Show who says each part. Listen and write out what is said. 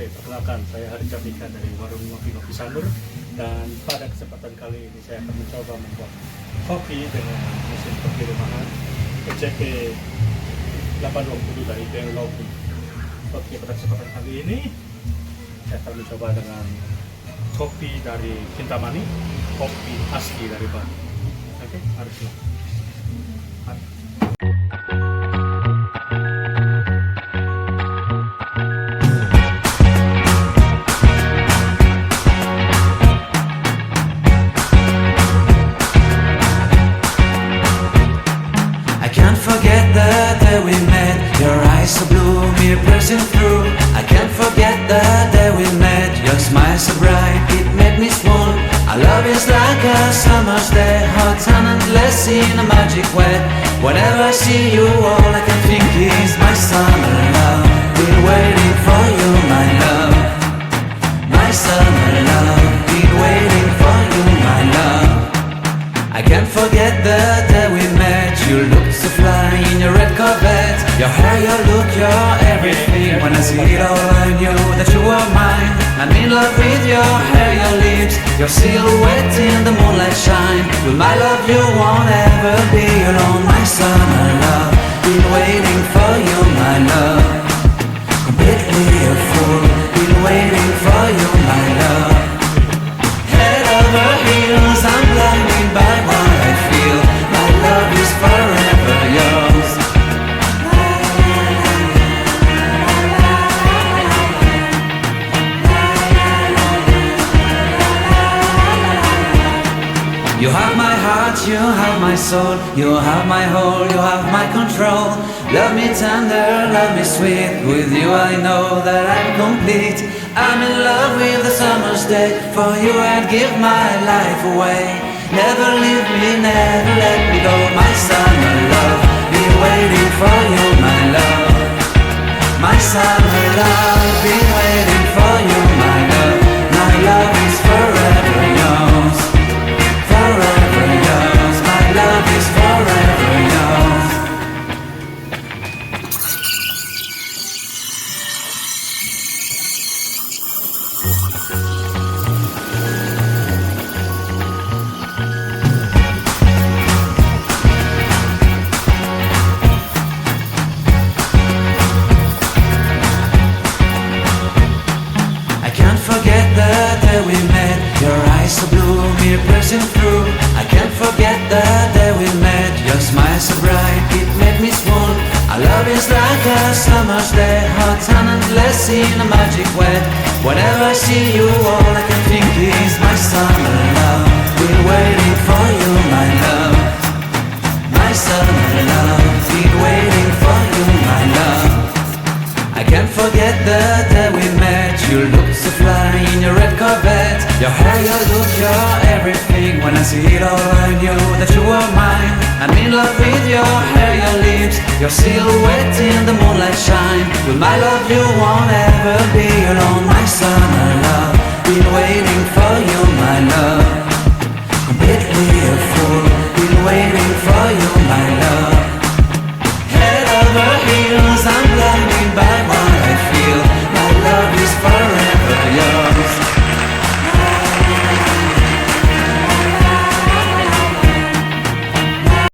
Speaker 1: Oke, perkenalkan, saya Hari Cartika dari warung ngopi Sanur. Dan pada kesempatan kali ini saya akan mencoba membuat kopi dengan mesin kopi rumahan ecp.820 dari Delonghi. Oke, pada kesempatan kali ini saya akan mencoba dengan kopi dari Kintamani, kopi asli dari Bali. Oke, haruslah.
Speaker 2: Forget the day we met. Your eyes so blue, me pressing through. I can't forget the day we met. Your smile so bright, it made me swoon. Our love is like a summer's day, hot and endless in a magic way. Whenever I see you, all I can think is my summer love. Been waiting for you, my love. My summer love. Been waiting for you, my love. I can't forget the day we met. You looked so fly in your red Corvette. Your hair, your look, your everything. When I see it all, I knew that you were mine. I'm in love with your hair, your lips, your silhouette in the moonlight shine. With my love you won't ever be alone. My summer love, been waiting for you, my love. Completely a fool, been waiting for you, my love. Head over heels, I'm blinded by what I feel. My love is forever yours. You have my heart, you have my soul. You have my whole, you have my control. Love me tender, love me sweet. With you I know that I'm complete. I'm in love with the summer's day. For you I'd give my life away. Never leave me, never let me go. My summer love, been waiting for you, my love. My summer love, been waiting for you, my love. My love is forever yours. Forever yours. My love is forever yours. Forget the day we met. Your eyes so blue, me pressing through. I can't forget the day we met. Your smile so bright, it made me swoon. Our love is like a summer's day, hot and endless in a magic way. Whenever I see you, all I can think is my summer love. Been waiting for you, my love. My summer love. Been waiting for you, my love. I can't forget the day we met. You looked so fly in your red Corvette. Your hair, your look, your everything. When I see it all, I knew that you were mine. I'm in love with your hair, your lips, your silhouette in the moonlight shine. With my love you won't ever be alone. My summer love, been waiting